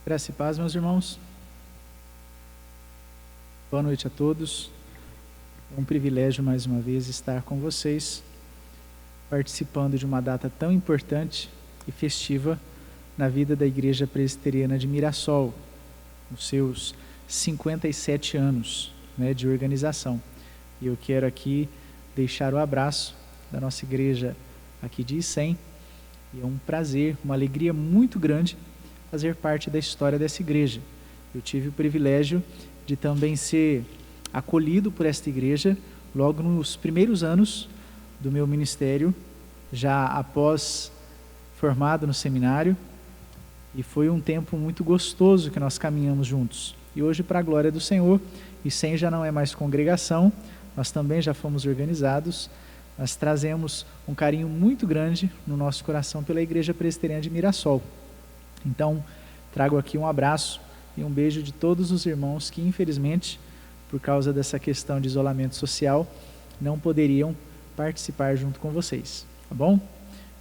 Graça e paz, meus irmãos. Boa noite a todos. É um privilégio mais uma vez estar com vocês, participando de uma data tão importante e festiva na vida da Igreja Presbiteriana de Mirassol, nos seus 57 anos, de organização. E eu quero aqui deixar o abraço da nossa igreja aqui de Icém. E é um prazer, uma alegria muito grande fazer parte da história dessa igreja. Eu tive o privilégio de também ser acolhido por esta igreja logo nos primeiros anos do meu ministério, já após formado no seminário, e foi um tempo muito gostoso que nós caminhamos juntos. E hoje, para a glória do Senhor, Icém já não é mais congregação, nós também já fomos organizados, nós trazemos um carinho muito grande no nosso coração pela Igreja Presbiteriana de Mirassol. Então, trago aqui um abraço e um beijo de todos os irmãos que, infelizmente, por causa dessa questão de isolamento social, não poderiam participar junto com vocês, tá bom?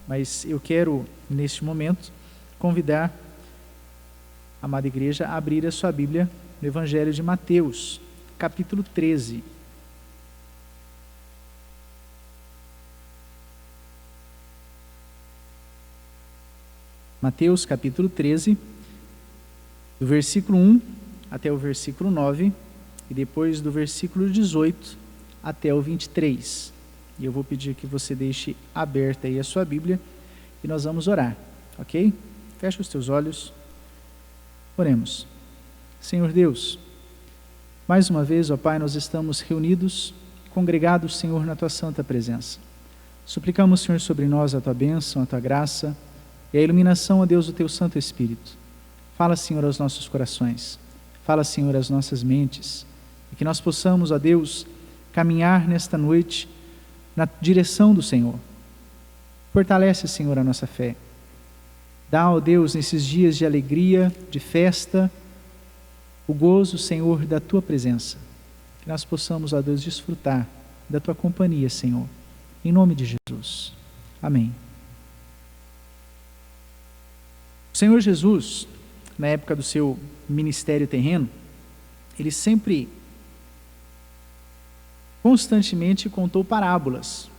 Mas eu quero, neste momento, convidar a amada igreja a abrir a sua Bíblia no Evangelho de Mateus, capítulo 13. Mateus capítulo 13, do versículo 1 até o versículo 9, e depois do versículo 18 até o 23. E eu vou pedir que você deixe aberta aí a sua Bíblia e nós vamos orar, ok? Fecha os teus olhos, oremos. Senhor Deus, mais uma vez, ó Pai, nós estamos reunidos, congregados, Senhor, na Tua santa presença. Suplicamos, Senhor, sobre nós a Tua bênção, a Tua graça, e a iluminação, ó Deus, do Teu Santo Espírito. Fala, Senhor, aos nossos corações. Fala, Senhor, às nossas mentes. E que nós possamos, ó Deus, caminhar nesta noite na direção do Senhor. Fortalece, Senhor, a nossa fé. Dá, ó Deus, nesses dias de alegria, de festa, o gozo, Senhor, da Tua presença. Que nós possamos, ó Deus, desfrutar da Tua companhia, Senhor. Em nome de Jesus. Amém. O Senhor Jesus, na época do seu ministério terreno, ele sempre, constantemente contou parábolas,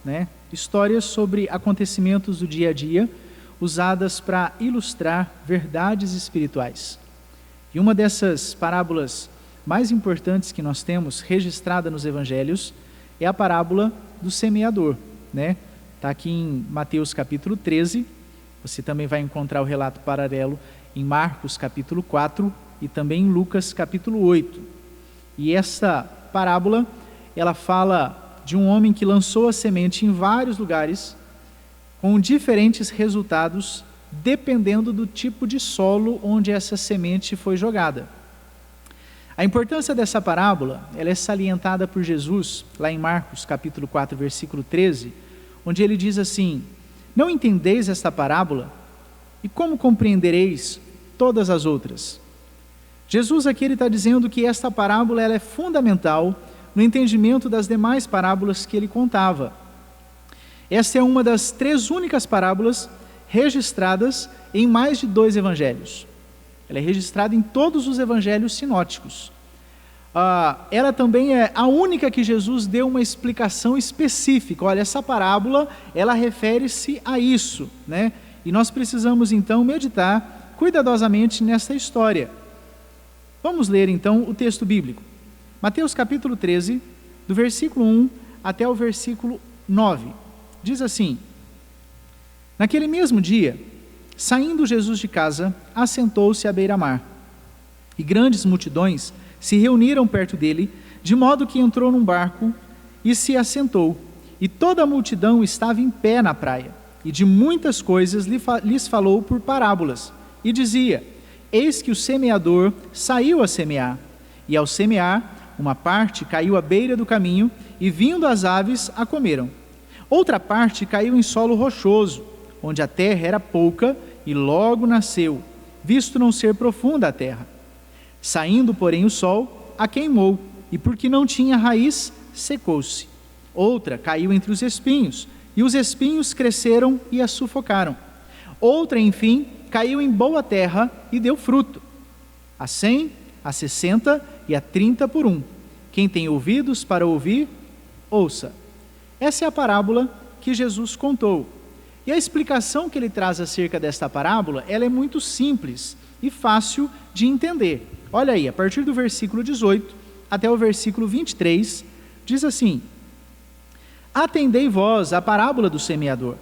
histórias sobre acontecimentos do dia a dia, usadas para ilustrar verdades espirituais. E uma dessas parábolas mais importantes que nós temos registrada nos evangelhos é a parábola do semeador, Está aqui em Mateus capítulo 13, você também vai encontrar o relato paralelo em Marcos capítulo 4 e também em Lucas capítulo 8. E essa parábola, ela fala de um homem que lançou a semente em vários lugares, com diferentes resultados, dependendo do tipo de solo onde essa semente foi jogada. A importância dessa parábola, ela é salientada por Jesus, lá em Marcos capítulo 4, versículo 13, onde ele diz assim: não entendeis esta parábola? E como compreendereis todas as outras? Jesus aqui está dizendo que esta parábola ela é fundamental no entendimento das demais parábolas que ele contava. Esta é uma das 3 únicas parábolas registradas em mais de 2 evangelhos. Ela é registrada em todos os evangelhos sinóticos. Ela também é a única que Jesus deu uma explicação específica. Olha, essa parábola, ela refere-se a isso, E nós precisamos então meditar cuidadosamente nessa história. Vamos ler então o texto bíblico. Mateus capítulo 13, do versículo 1 até o versículo 9. Diz assim: naquele mesmo dia, saindo Jesus de casa, assentou-se à beira-mar. E grandes multidões se reuniram perto dele, de modo que entrou num barco e se assentou. E toda a multidão estava em pé na praia, e de muitas coisas lhes falou por parábolas. E dizia: eis que o semeador saiu a semear, e ao semear, uma parte caiu à beira do caminho, e vindo as aves a comeram. Outra parte caiu em solo rochoso, onde a terra era pouca, e logo nasceu, visto não ser profunda a terra. Saindo, porém, o sol a queimou, e porque não tinha raiz, secou-se. Outra caiu entre os espinhos, e os espinhos cresceram e a sufocaram. Outra, enfim, caiu em boa terra e deu fruto, a 100, a 60 e a 30 por um. Quem tem ouvidos para ouvir, ouça. Essa é a parábola que Jesus contou. E a explicação que ele traz acerca desta parábola, ela é muito simples e fácil de entender. Olha aí, a partir do versículo 18 até o versículo 23, diz assim: Atendei vós à parábola do semeador.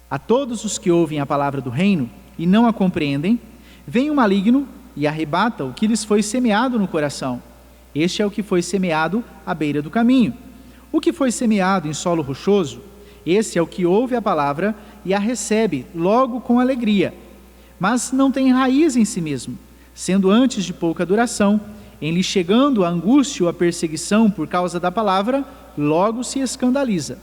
A todos os que ouvem a palavra do reino e não a compreendem, vem o maligno e arrebata o que lhes foi semeado no coração. Este é o que foi semeado à beira do caminho. O que foi semeado em solo rochoso, esse é o que ouve a palavra e a recebe logo com alegria, mas não tem raiz em si mesmo, sendo antes de pouca duração, em lhe chegando a angústia ou a perseguição por causa da palavra, logo se escandaliza.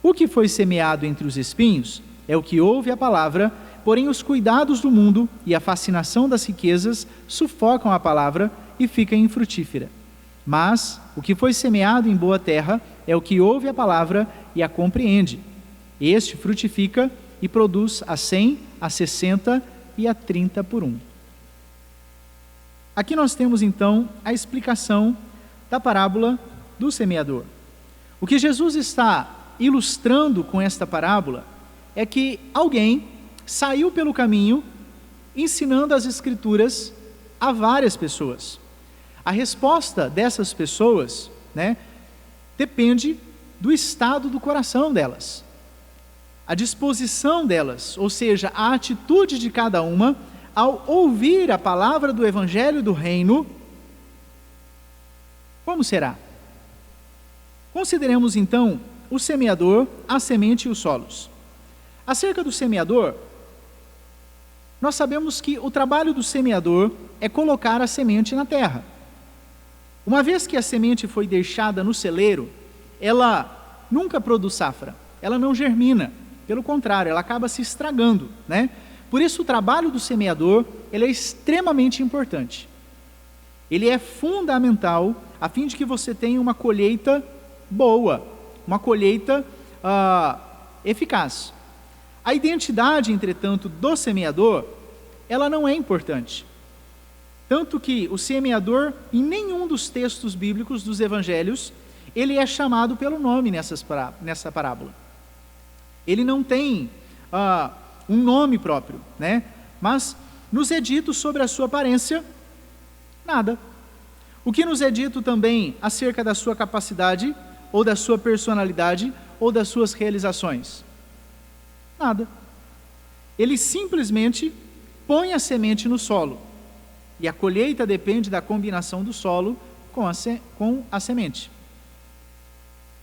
O que foi semeado entre os espinhos é o que ouve a palavra, porém os cuidados do mundo e a fascinação das riquezas sufocam a palavra e fica infrutífera. Mas o que foi semeado em boa terra é o que ouve a palavra e a compreende. Este frutifica e produz a 100, a 60 e a 30 por um. Aqui nós temos então a explicação da parábola do semeador. O que Jesus está ilustrando com esta parábola é que alguém saiu pelo caminho ensinando as Escrituras a várias pessoas. A resposta dessas pessoas, depende do estado do coração delas. A disposição delas, ou seja, a atitude de cada uma ao ouvir a palavra do Evangelho do Reino, como será? Consideremos então o semeador, a semente e os solos. Acerca do semeador, nós sabemos que o trabalho do semeador é colocar a semente na terra. Uma vez que a semente foi deixada no celeiro, ela nunca produz safra, ela não germina, pelo contrário, ela acaba se estragando, Por isso o trabalho do semeador, ele é extremamente importante. Ele é fundamental a fim de que você tenha uma colheita boa, uma colheita eficaz. A identidade, entretanto, do semeador, ela não é importante. Tanto que o semeador, em nenhum dos textos bíblicos dos evangelhos, ele é chamado pelo nome nessa parábola. Ele não tem um nome próprio, mas nos é dito sobre a sua aparência, nada. O que nos é dito também acerca da sua capacidade, ou da sua personalidade, ou das suas realizações? Nada. Ele simplesmente põe a semente no solo. E a colheita depende da combinação do solo com a semente.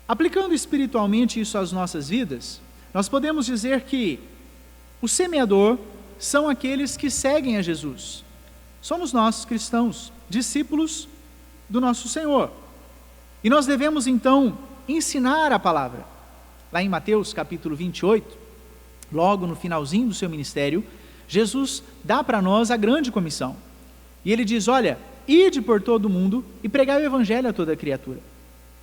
Aplicando espiritualmente isso às nossas vidas, nós podemos dizer que o semeador são aqueles que seguem a Jesus. Somos nós, cristãos, discípulos do nosso Senhor. E nós devemos então ensinar a palavra. Lá em Mateus capítulo 28, logo no finalzinho do seu ministério, Jesus dá para nós a grande comissão. E ele diz: olha, ide por todo o mundo e pregai o evangelho a toda criatura.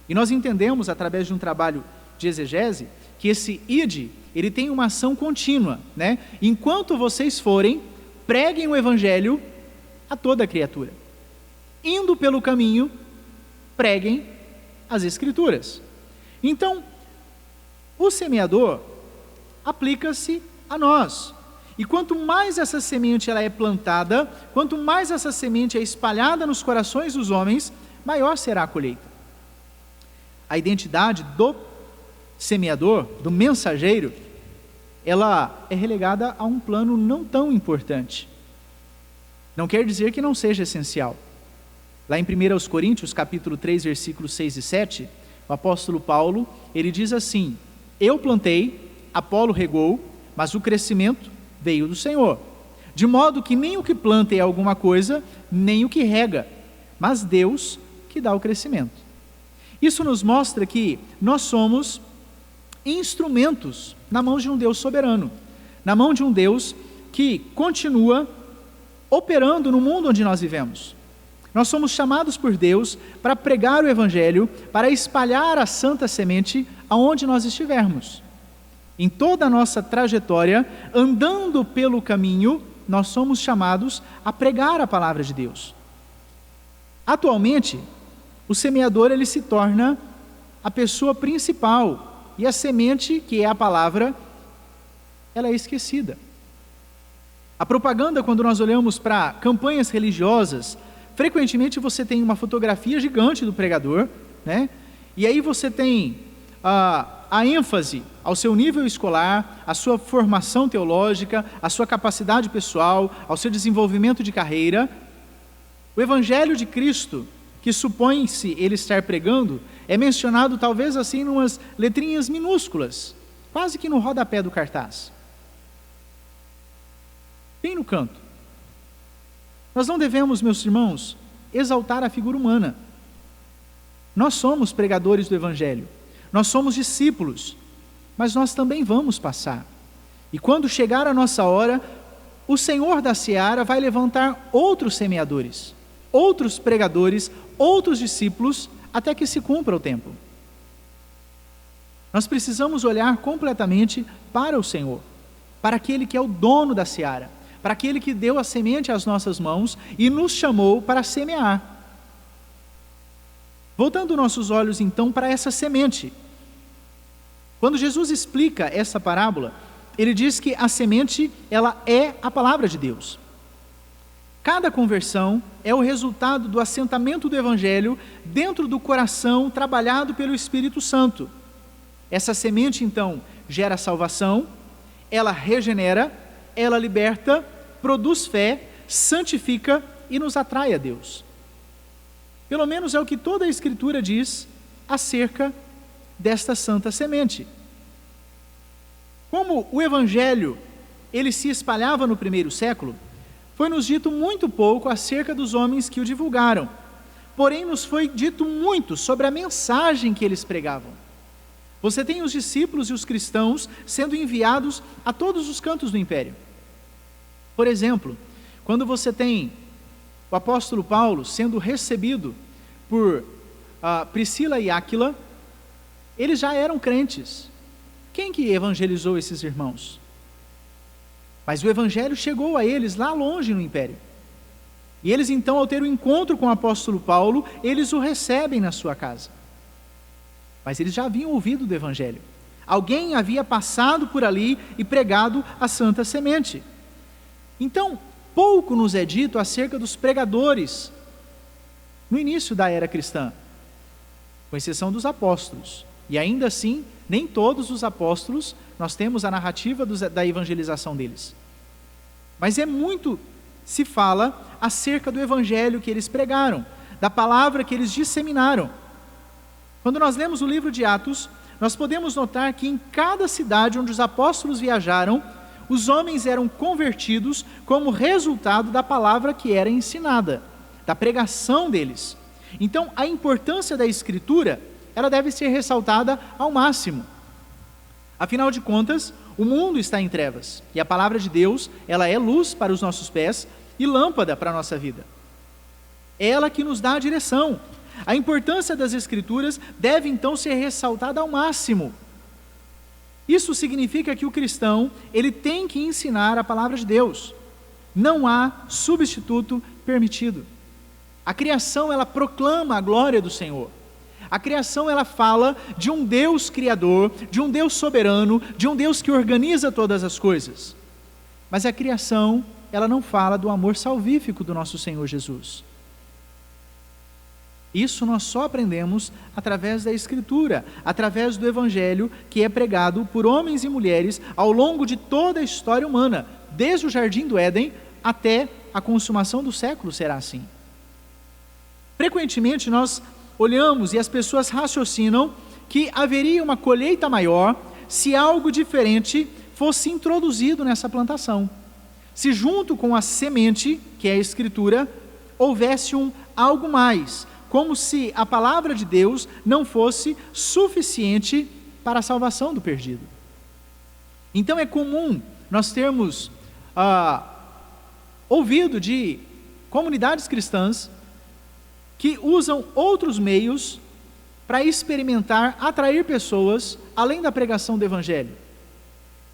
E nós entendemos, através de um trabalho de exegese, que esse ide, ele tem uma ação contínua, Enquanto vocês forem, preguem o evangelho a toda criatura. Indo pelo caminho, preguem as Escrituras. Então, o semeador aplica-se a nós. E quanto mais essa semente ela é plantada, quanto mais essa semente é espalhada nos corações dos homens, maior será a colheita. A identidade do semeador, do mensageiro, ela é relegada a um plano não tão importante. Não quer dizer que não seja essencial. Lá em 1 Coríntios, capítulo 3, versículos 6 e 7, o apóstolo Paulo, ele diz assim: eu plantei, Apolo regou, mas o crescimento veio do Senhor. De modo que nem o que planta é alguma coisa, nem o que rega, mas Deus que dá o crescimento. Isso nos mostra que nós somos instrumentos na mão de um Deus soberano, na mão de um Deus que continua operando no mundo onde nós vivemos. Nós somos chamados por Deus para pregar o Evangelho, para espalhar a santa semente aonde nós estivermos. Em toda a nossa trajetória, andando pelo caminho, nós somos chamados a pregar a palavra de Deus. Atualmente, o semeador ele se torna a pessoa principal e a semente, que é a palavra, ela é esquecida. A propaganda, quando nós olhamos para campanhas religiosas, frequentemente você tem uma fotografia gigante do pregador, né? E aí você tem a ênfase ao seu nível escolar, à sua formação teológica, à sua capacidade pessoal, ao seu desenvolvimento de carreira. O Evangelho de Cristo, que supõe-se ele estar pregando, é mencionado talvez assim em umas letrinhas minúsculas, quase que no rodapé do cartaz. Bem no canto. Nós não devemos, meus irmãos, exaltar a figura humana. Nós somos pregadores do Evangelho, nós somos discípulos, mas nós também vamos passar. E quando chegar a nossa hora, o Senhor da seara vai levantar outros semeadores, outros pregadores, outros discípulos, até que se cumpra o tempo. Nós precisamos olhar completamente para o Senhor, para aquele que é o dono da seara, para aquele que deu a semente às nossas mãos e nos chamou para semear. Voltando nossos olhos então para essa semente. Quando Jesus explica essa parábola, ele diz que a semente, ela é a palavra de Deus. Cada conversão é o resultado do assentamento do Evangelho dentro do coração trabalhado pelo Espírito Santo. Essa semente então gera salvação, ela regenera, ela liberta, produz fé, santifica e nos atrai a Deus. Pelo menos é o que toda a Escritura diz acerca desta santa semente. Como o Evangelho ele se espalhava no primeiro século, foi-nos dito muito pouco acerca dos homens que o divulgaram. Porém, nos foi dito muito sobre a mensagem que eles pregavam. Você tem os discípulos e os cristãos sendo enviados a todos os cantos do império. Por exemplo, quando você tem o apóstolo Paulo sendo recebido por Priscila e Áquila, eles já eram crentes. Quem que evangelizou esses irmãos? Mas o evangelho chegou a eles lá longe no império. E eles então, ao ter o encontro com o apóstolo Paulo, eles o recebem na sua casa. Mas eles já haviam ouvido do evangelho. Alguém havia passado por ali e pregado a santa semente. Então, pouco nos é dito acerca dos pregadores no início da era cristã, com exceção dos apóstolos. E ainda assim, nem todos os apóstolos, nós temos a narrativa da evangelização deles. Mas muito se fala acerca do evangelho que eles pregaram, da palavra que eles disseminaram. Quando nós lemos o livro de Atos, nós podemos notar que em cada cidade onde os apóstolos viajaram, os homens eram convertidos como resultado da palavra que era ensinada, da pregação deles. Então, a importância da Escritura, ela deve ser ressaltada ao máximo. Afinal de contas, o mundo está em trevas, e a palavra de Deus, ela é luz para os nossos pés e lâmpada para a nossa vida. É ela que nos dá a direção. A importância das Escrituras deve então ser ressaltada ao máximo. Isso significa que o cristão, ele tem que ensinar a palavra de Deus. Não há substituto permitido. A criação, ela proclama a glória do Senhor. A criação, ela fala de um Deus criador, de um Deus soberano, de um Deus que organiza todas as coisas. Mas a criação, ela não fala do amor salvífico do nosso Senhor Jesus. Isso nós só aprendemos através da Escritura, através do Evangelho que é pregado por homens e mulheres ao longo de toda a história humana, desde o Jardim do Éden até a consumação do século será assim. Frequentemente nós olhamos e as pessoas raciocinam que haveria uma colheita maior se algo diferente fosse introduzido nessa plantação. Se junto com a semente, que é a Escritura, houvesse algo mais, como se a palavra de Deus não fosse suficiente para a salvação do perdido. Então é comum nós termos ouvido de comunidades cristãs que usam outros meios para experimentar, atrair pessoas, além da pregação do Evangelho.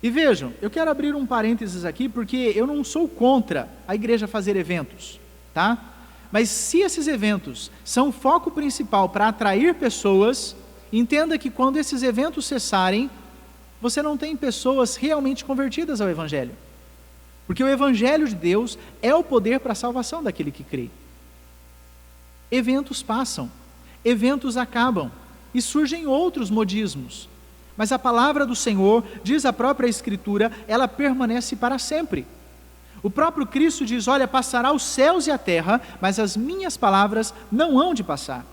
E vejam, eu quero abrir um parênteses aqui, porque eu não sou contra a igreja fazer eventos, tá? Mas se esses eventos são o foco principal para atrair pessoas, entenda que quando esses eventos cessarem, você não tem pessoas realmente convertidas ao Evangelho. Porque o Evangelho de Deus é o poder para a salvação daquele que crê. Eventos passam, eventos acabam, e surgem outros modismos. Mas a palavra do Senhor, diz a própria Escritura, ela permanece para sempre. O próprio Cristo diz: olha, passará os céus e a terra, mas as minhas palavras não hão de passar.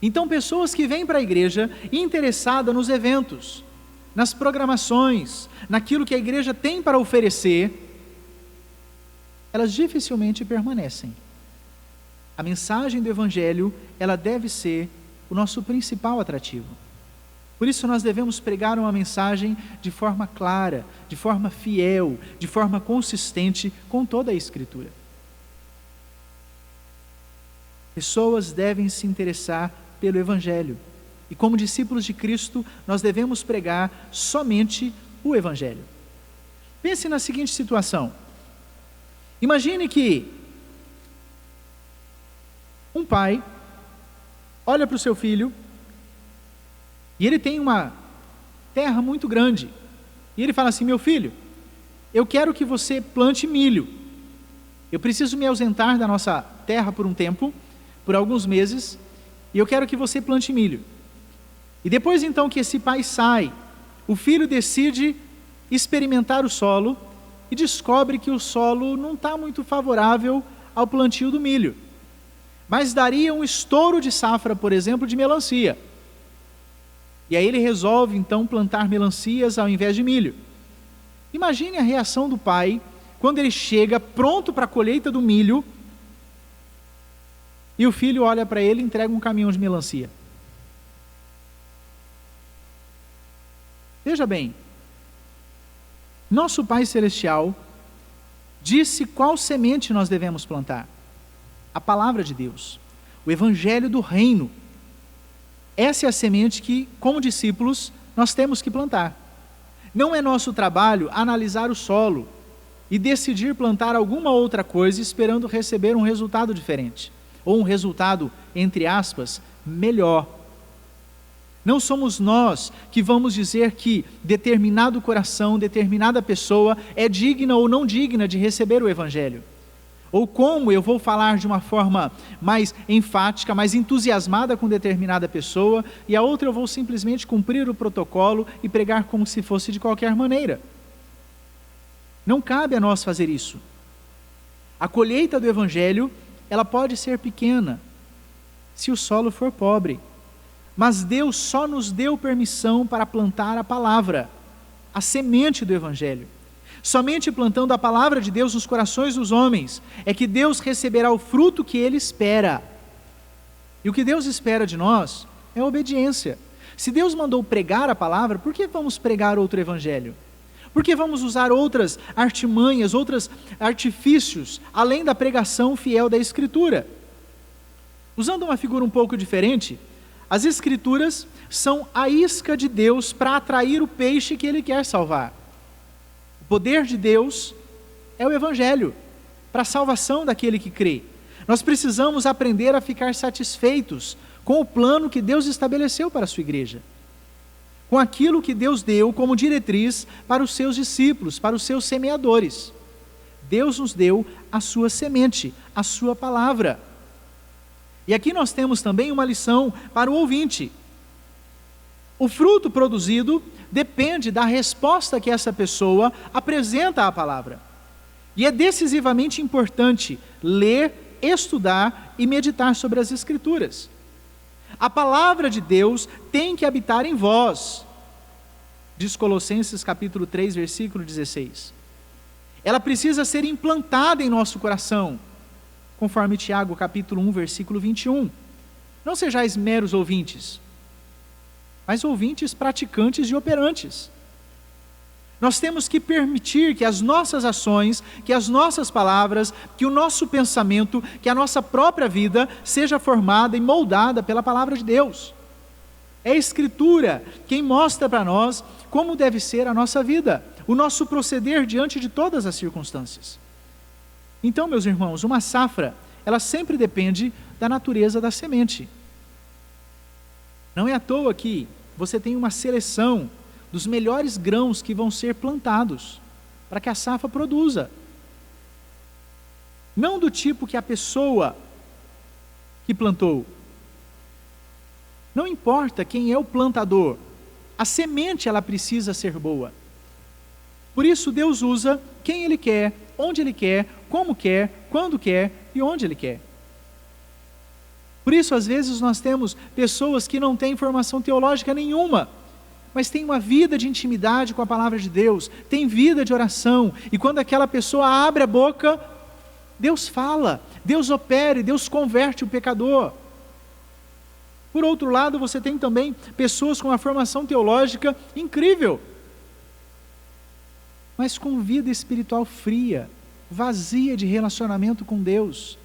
Então, pessoas que vêm para a igreja interessadas nos eventos, nas programações, naquilo que a igreja tem para oferecer, elas dificilmente permanecem. A mensagem do Evangelho, ela deve ser o nosso principal atrativo. Por isso nós devemos pregar uma mensagem de forma clara, de forma fiel, de forma consistente com toda a Escritura. Pessoas devem se interessar pelo Evangelho. E como discípulos de Cristo, nós devemos pregar somente o Evangelho. Pense na seguinte situação. Imagine que um pai olha para o seu filho e ele tem uma terra muito grande. E ele fala assim: meu filho, eu quero que você plante milho. Eu preciso me ausentar da nossa terra por um tempo, por alguns meses, e eu quero que você plante milho. E depois então que esse pai sai, o filho decide experimentar o solo e descobre que o solo não está muito favorável ao plantio do milho, mas daria um estouro de safra, por exemplo, de melancia. E aí ele resolve então plantar melancias ao invés de milho. Imagine a reação do pai quando ele chega pronto para a colheita do milho e o filho olha para ele e entrega um caminhão de melancia. Veja bem, nosso Pai Celestial disse qual semente nós devemos plantar. A palavra de Deus, o Evangelho do Reino. Essa é a semente que, como discípulos, nós temos que plantar. Não é nosso trabalho analisar o solo e decidir plantar alguma outra coisa esperando receber um resultado diferente, ou um resultado, entre aspas, melhor. Não somos nós que vamos dizer que determinado coração, determinada pessoa é digna ou não digna de receber o Evangelho. Ou como eu vou falar de uma forma mais enfática, mais entusiasmada com determinada pessoa, e a outra eu vou simplesmente cumprir o protocolo e pregar como se fosse de qualquer maneira. Não cabe a nós fazer isso. A colheita do Evangelho, ela pode ser pequena, se o solo for pobre. Mas Deus só nos deu permissão para plantar a palavra, a semente do Evangelho. Somente plantando a palavra de Deus nos corações dos homens é que Deus receberá o fruto que Ele espera. E o que Deus espera de nós é a obediência. Se Deus mandou pregar a palavra, por que vamos pregar outro evangelho? Por que vamos usar outras artimanhas, outros artifícios, além da pregação fiel da Escritura? Usando uma figura um pouco diferente, as Escrituras são a isca de Deus para atrair o peixe que Ele quer salvar. O poder de Deus é o Evangelho, para a salvação daquele que crê. Nós precisamos aprender a ficar satisfeitos com o plano que Deus estabeleceu para a sua igreja, com aquilo que Deus deu como diretriz para os seus discípulos, para os seus semeadores. Deus nos deu a sua semente, a sua palavra. E aqui nós temos também uma lição para o ouvinte. O fruto produzido depende da resposta que essa pessoa apresenta à palavra. E é decisivamente importante ler, estudar e meditar sobre as Escrituras. A palavra de Deus tem que habitar em vós, diz Colossenses capítulo 3, versículo 16. Ela precisa ser implantada em nosso coração, conforme Tiago capítulo 1, versículo 21. Não sejais meros ouvintes, mas ouvintes praticantes e operantes. Nós temos que permitir que as nossas ações, que as nossas palavras, que o nosso pensamento, que a nossa própria vida seja formada e moldada pela palavra de Deus. É a Escritura quem mostra para nós como deve ser a nossa vida, o nosso proceder diante de todas as circunstâncias. Então, meus irmãos, uma safra, ela sempre depende da natureza da semente. Não é à toa que você tem uma seleção dos melhores grãos que vão ser plantados para que a safra produza. Não do tipo que a pessoa que plantou. Não importa quem é o plantador, a semente ela precisa ser boa. Por isso Deus usa quem Ele quer, onde Ele quer, como quer, quando quer e onde Ele quer. Por isso às vezes nós temos pessoas que não têm formação teológica nenhuma, mas têm uma vida de intimidade com a palavra de Deus, têm vida de oração, e quando aquela pessoa abre a boca, Deus fala, Deus opera e Deus converte o pecador. Por outro lado, você tem também pessoas com uma formação teológica incrível, mas com vida espiritual fria, vazia de relacionamento com Deus.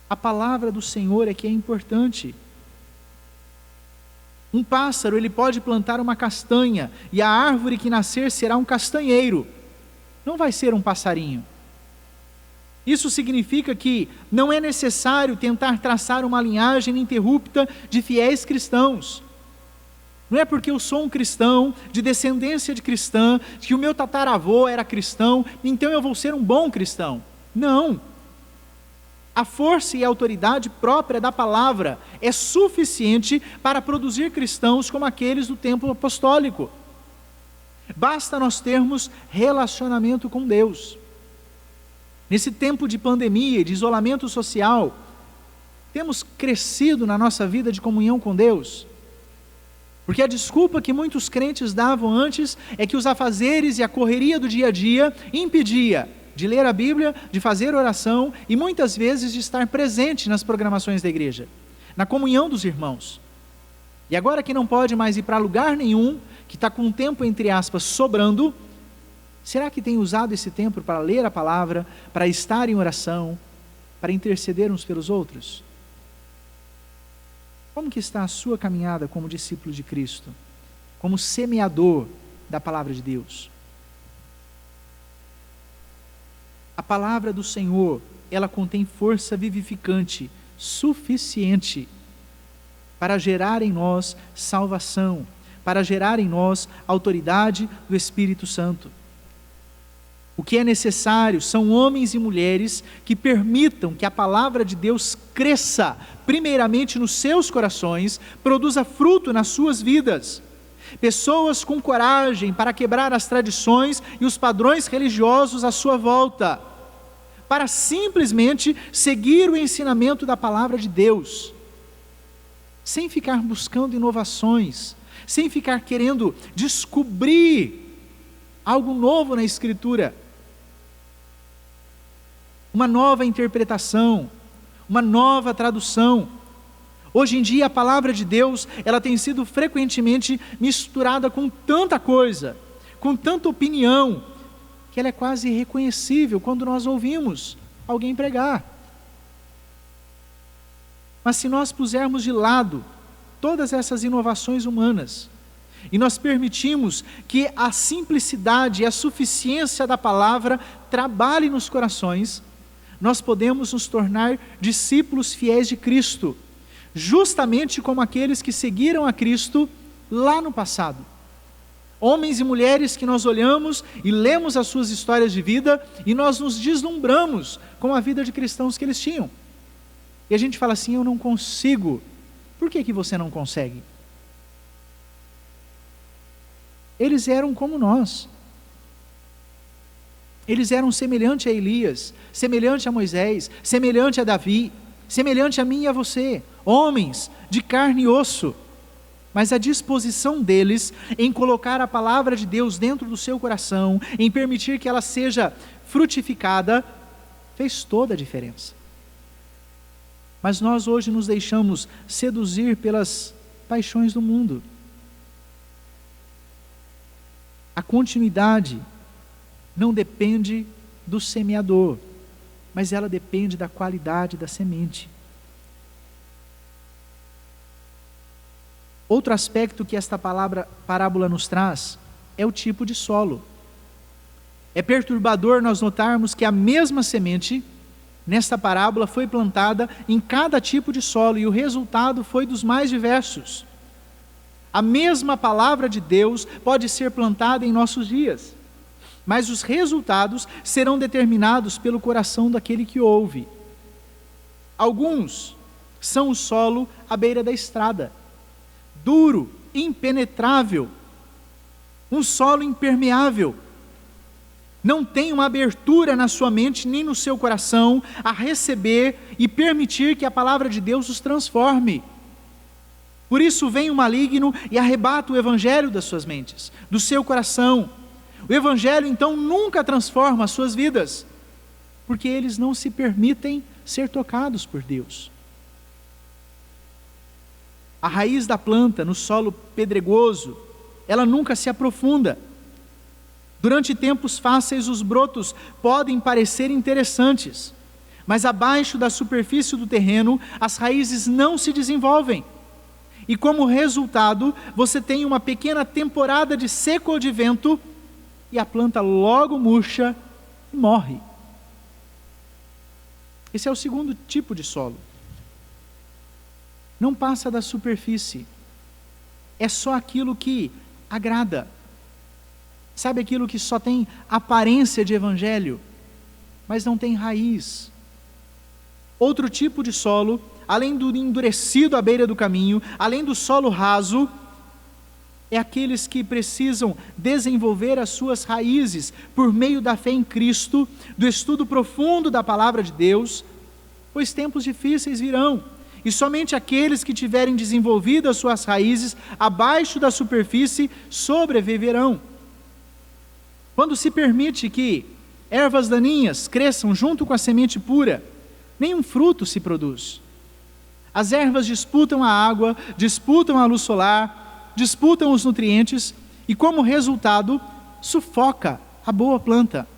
A palavra do Senhor é que é importante. Um pássaro, ele pode plantar uma castanha, e a árvore que nascer será um castanheiro, não vai ser um passarinho. Isso significa que não é necessário tentar traçar uma linhagem ininterrupta de fiéis cristãos. Não é porque eu sou um cristão, de descendência de cristã, que o meu tataravô era cristão, então eu vou ser um bom cristão. Não. A força e a autoridade própria da palavra é suficiente para produzir cristãos como aqueles do tempo apostólico. Basta nós termos relacionamento com Deus. Nesse tempo de pandemia e de isolamento social, temos crescido na nossa vida de comunhão com Deus? Porque a desculpa que muitos crentes davam antes é que os afazeres e a correria do dia a dia impedia de ler a Bíblia, de fazer oração e muitas vezes de estar presente nas programações da igreja, na comunhão dos irmãos. E agora que não pode mais ir para lugar nenhum, que está com o tempo, entre aspas, sobrando, será que tem usado esse tempo para ler a palavra, para estar em oração, para interceder uns pelos outros? Como que está a sua caminhada como discípulo de Cristo? Como semeador da palavra de Deus? A palavra do Senhor, ela contém força vivificante, suficiente para gerar em nós salvação, para gerar em nós autoridade do Espírito Santo. O que é necessário são homens e mulheres que permitam que a palavra de Deus cresça, primeiramente nos seus corações, produza fruto nas suas vidas. Pessoas com coragem para quebrar as tradições e os padrões religiosos à sua volta, para simplesmente seguir o ensinamento da palavra de Deus, sem ficar buscando inovações, sem ficar querendo descobrir algo novo na Escritura, uma nova interpretação, uma nova tradução. Hoje em dia a palavra de Deus, ela tem sido frequentemente misturada com tanta coisa, com tanta opinião, que ela é quase irreconhecível quando nós ouvimos alguém pregar. Mas se nós pusermos de lado todas essas inovações humanas, e nós permitimos que a simplicidade e a suficiência da palavra trabalhe nos corações, nós podemos nos tornar discípulos fiéis de Cristo, justamente como aqueles que seguiram a Cristo lá no passado. Homens e mulheres que nós olhamos e lemos as suas histórias de vida e nós nos deslumbramos com a vida de cristãos que eles tinham. E a gente fala assim: eu não consigo. Por que você não consegue? Eles eram como nós. Eles eram semelhante a Elias, semelhante a Moisés, semelhante a Davi, semelhante a mim e a você, homens de carne e osso. Mas a disposição deles em colocar a palavra de Deus dentro do seu coração, em permitir que ela seja frutificada, fez toda a diferença. Mas nós hoje nos deixamos seduzir pelas paixões do mundo. A continuidade não depende do semeador, mas ela depende da qualidade da semente. Outro aspecto que esta parábola nos traz é o tipo de solo. É perturbador nós notarmos que a mesma semente, nesta parábola, foi plantada em cada tipo de solo e o resultado foi dos mais diversos. A mesma palavra de Deus pode ser plantada em nossos dias, mas os resultados serão determinados pelo coração daquele que ouve. Alguns são o solo à beira da estrada, duro, impenetrável, um solo impermeável. Não tem uma abertura na sua mente nem no seu coração a receber e permitir que a palavra de Deus os transforme. Por isso vem o maligno e arrebata o evangelho das suas mentes, do seu coração. O evangelho então nunca transforma as suas vidas, porque eles não se permitem ser tocados por Deus. A raiz da planta no solo pedregoso, ela nunca se aprofunda. Durante tempos fáceis, os brotos podem parecer interessantes, mas abaixo da superfície do terreno, as raízes não se desenvolvem. E como resultado, você tem uma pequena temporada de seca ou de vento, e a planta logo murcha e morre. Esse é o segundo tipo de solo. Não passa da superfície. É só aquilo que agrada. Sabe aquilo que só tem aparência de evangelho, mas não tem raiz. Outro tipo de solo, além do endurecido à beira do caminho, além do solo raso, é aqueles que precisam desenvolver as suas raízes por meio da fé em Cristo, do estudo profundo da palavra de Deus, pois tempos difíceis virão, e somente aqueles que tiverem desenvolvido as suas raízes abaixo da superfície sobreviverão. Quando se permite que ervas daninhas cresçam junto com a semente pura, nenhum fruto se produz. As ervas disputam a água, disputam a luz solar, disputam os nutrientes e, como resultado, sufoca a boa planta.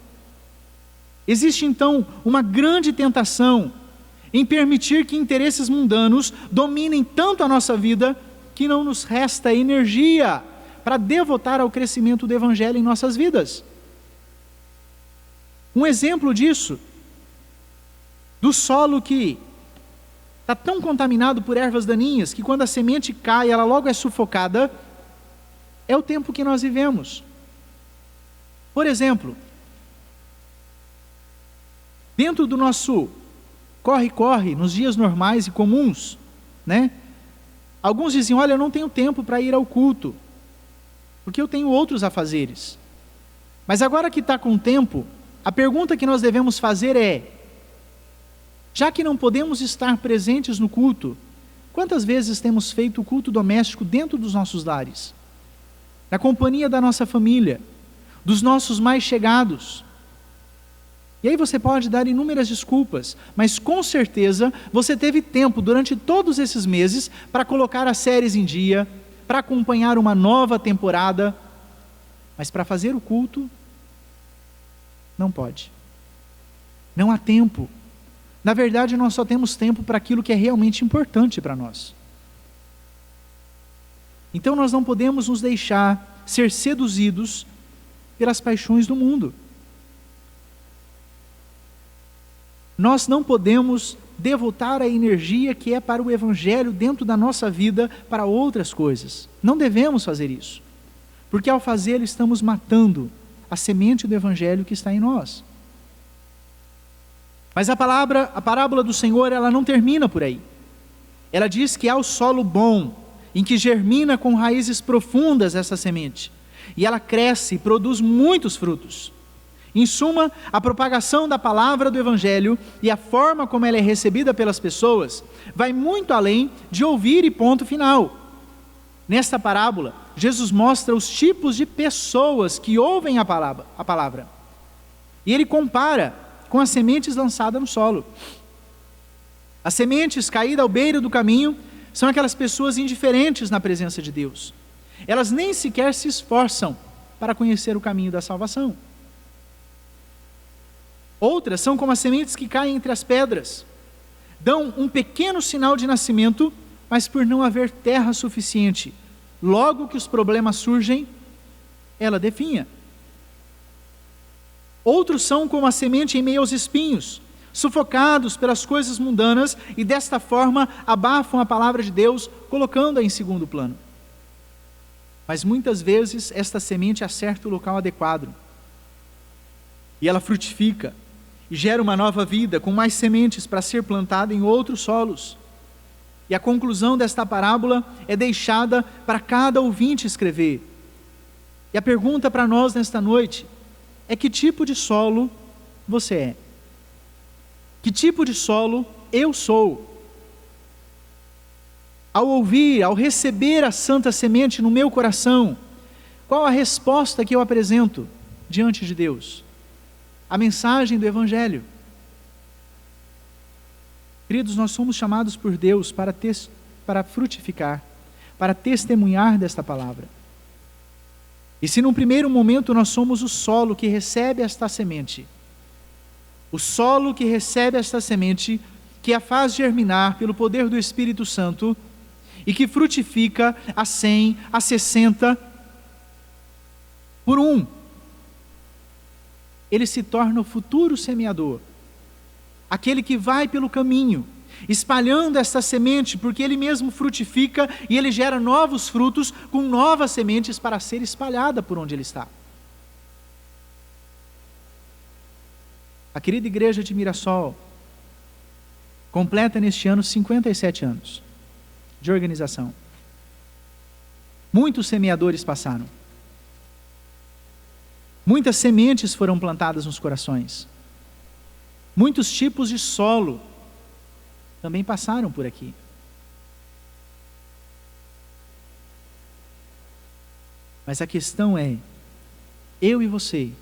Existe então uma grande tentação em permitir que interesses mundanos dominem tanto a nossa vida que não nos resta energia para devotar ao crescimento do evangelho em nossas vidas. Um exemplo disso, do solo que está tão contaminado por ervas daninhas que quando a semente cai, ela logo é sufocada, é o tempo que nós vivemos. Por exemplo, dentro do nosso corre-corre, nos dias normais e comuns, né? Alguns dizem, olha, eu não tenho tempo para ir ao culto, porque eu tenho outros afazeres. Mas agora que está com tempo, a pergunta que nós devemos fazer é, já que não podemos estar presentes no culto, quantas vezes temos feito o culto doméstico dentro dos nossos lares? Na companhia da nossa família, dos nossos mais chegados. E aí você pode dar inúmeras desculpas, mas com certeza você teve tempo durante todos esses meses para colocar as séries em dia, para acompanhar uma nova temporada, mas para fazer o culto, não pode. Não há tempo. Na verdade, nós só temos tempo para aquilo que é realmente importante para nós. Então nós não podemos nos deixar ser seduzidos pelas paixões do mundo. Nós não podemos devotar a energia que é para o evangelho dentro da nossa vida para outras coisas. Não devemos fazer isso. Porque ao fazê-lo estamos matando a semente do evangelho que está em nós. Mas a parábola do Senhor, ela não termina por aí. Ela diz que há o solo bom, em que germina com raízes profundas essa semente. E ela cresce e produz muitos frutos. Em suma, a propagação da palavra do evangelho e a forma como ela é recebida pelas pessoas vai muito além de ouvir e ponto final. Nesta parábola, Jesus mostra os tipos de pessoas que ouvem a palavra. E ele compara com as sementes lançadas no solo. As sementes caídas ao beiro do caminho são aquelas pessoas indiferentes na presença de Deus. Elas nem sequer se esforçam para conhecer o caminho da salvação. Outras são como as sementes que caem entre as pedras. Dão um pequeno sinal de nascimento, mas por não haver terra suficiente, logo que os problemas surgem, ela definha. Outros são como a semente em meio aos espinhos, sufocados pelas coisas mundanas e desta forma abafam a palavra de Deus, colocando-a em segundo plano. Mas muitas vezes esta semente acerta o local adequado e ela frutifica e gera uma nova vida com mais sementes para ser plantada em outros solos. E a conclusão desta parábola é deixada para cada ouvinte escrever. E a pergunta para nós nesta noite é: que tipo de solo você é? Que tipo de solo eu sou? Ao ouvir, ao receber a santa semente no meu coração, qual a resposta que eu apresento diante de Deus? A mensagem do Evangelho. Queridos, nós somos chamados por Deus para frutificar, para testemunhar desta palavra. E se num primeiro momento nós somos o solo que recebe esta semente, o solo que recebe esta semente, que a faz germinar pelo poder do Espírito Santo, e que frutifica a 100, a 60, por um, ele se torna o futuro semeador, aquele que vai pelo caminho, espalhando esta semente, porque ele mesmo frutifica e ele gera novos frutos com novas sementes para ser espalhada por onde ele está. A querida igreja de Mirassol completa neste ano 57 anos de organização. Muitos semeadores passaram. Muitas sementes foram plantadas nos corações. Muitos tipos de solo também passaram por aqui. Mas a questão é, eu e você,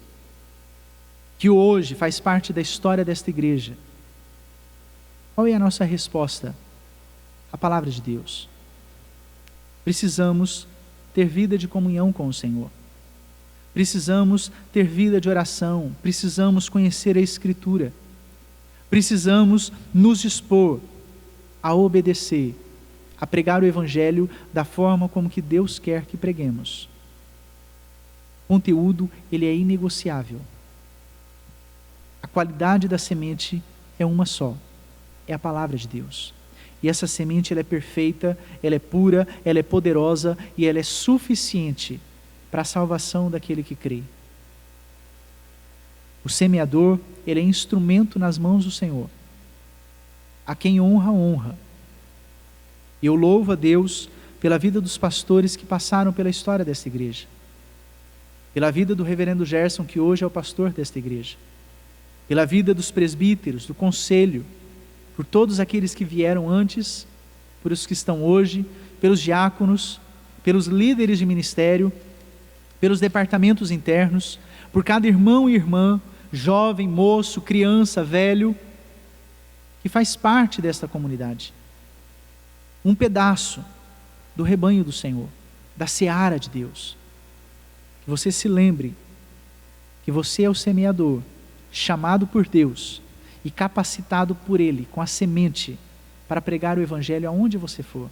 que hoje faz parte da história desta igreja, qual é a nossa resposta à palavra de Deus? Precisamos ter vida de comunhão com o Senhor. Precisamos ter vida de oração. Precisamos conhecer a Escritura. Precisamos nos dispor a obedecer, a pregar o Evangelho da forma como que Deus quer que preguemos. O conteúdo, ele é inegociável. A qualidade da semente é uma só, é a palavra de Deus. E essa semente, ela é perfeita, ela é pura, ela é poderosa e ela é suficiente para a salvação daquele que crê. O semeador, ele é instrumento nas mãos do Senhor. A quem honra, honra. E eu louvo a Deus pela vida dos pastores que passaram pela história desta igreja. Pela vida do reverendo Gerson, que hoje é o pastor desta igreja. Pela vida dos presbíteros, do conselho, por todos aqueles que vieram antes, por os que estão hoje, pelos diáconos, pelos líderes de ministério, pelos departamentos internos, por cada irmão e irmã, jovem, moço, criança, velho, que faz parte desta comunidade. Um pedaço do rebanho do Senhor, da seara de Deus. Que você se lembre que você é o semeador, chamado por Deus e capacitado por Ele, com a semente, para pregar o Evangelho aonde você for.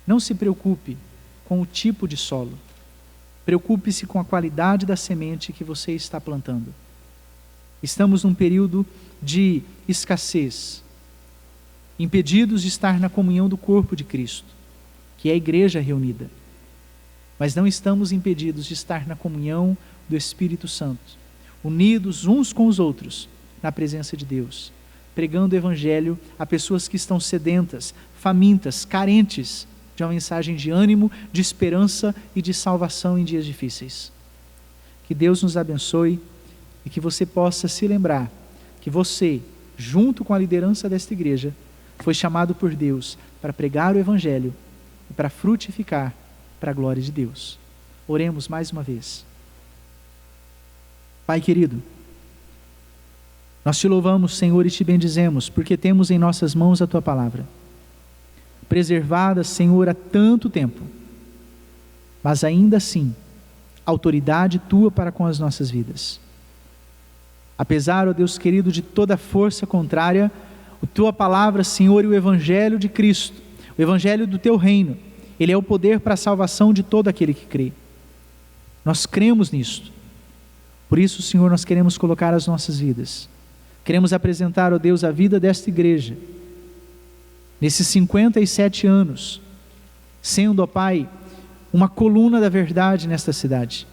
Não se preocupe com o tipo de solo. Preocupe-se com a qualidade da semente que você está plantando. Estamos num período de escassez, impedidos de estar na comunhão do corpo de Cristo, que é a igreja reunida. Mas não estamos impedidos de estar na comunhão do Espírito Santo, unidos uns com os outros, na presença de Deus, pregando o Evangelho a pessoas que estão sedentas, famintas, carentes de uma mensagem de ânimo, de esperança e de salvação em dias difíceis. Que Deus nos abençoe e que você possa se lembrar que você, junto com a liderança desta igreja, foi chamado por Deus para pregar o Evangelho e para frutificar para a glória de Deus. Oremos mais uma vez. Pai querido, nós te louvamos, Senhor, e te bendizemos, porque temos em nossas mãos a tua palavra, preservada, Senhor, há tanto tempo, mas ainda assim, autoridade tua para com as nossas vidas. Apesar, ó Deus querido, de toda força contrária, a tua palavra, Senhor, e o Evangelho de Cristo, O evangelho do teu reino, ele é o poder para a salvação de todo aquele que crê. Nós cremos nisto. Por isso, Senhor, nós queremos colocar as nossas vidas. Queremos apresentar, ó Deus, a vida desta igreja, nesses 57 anos, sendo, ó Pai, uma coluna da verdade nesta cidade,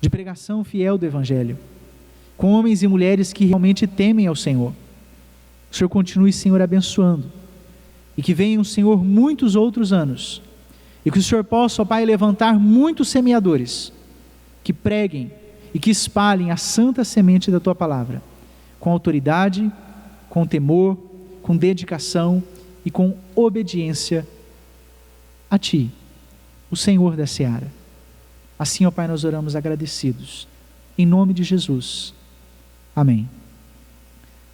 de pregação fiel do evangelho, com homens e mulheres que realmente temem ao Senhor. O Senhor continue, Senhor, abençoando, e que venham, Senhor, muitos outros anos, e que o Senhor possa, ó Pai, levantar muitos semeadores, que preguem e que espalhem a santa semente da Tua palavra, com autoridade, com temor, com dedicação e com obediência a Ti, o Senhor da seara. Assim, ó Pai, nós oramos agradecidos, em nome de Jesus. Amém.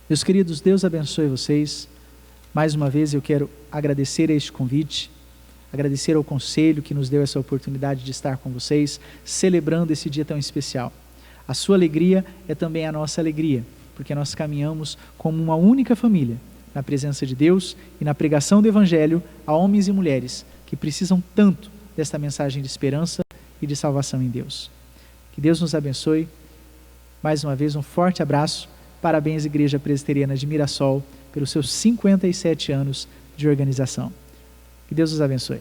Meus queridos, Deus abençoe vocês. Mais uma vez eu quero agradecer a este convite, agradecer ao conselho que nos deu essa oportunidade de estar com vocês, celebrando esse dia tão especial. A sua alegria é também a nossa alegria, porque nós caminhamos como uma única família, na presença de Deus e na pregação do Evangelho a homens e mulheres que precisam tanto desta mensagem de esperança e de salvação em Deus. Que Deus nos abençoe. Mais uma vez, um forte abraço. Parabéns, Igreja Presbiteriana de Mirassol, pelos seus 57 anos de organização. Que Deus os abençoe.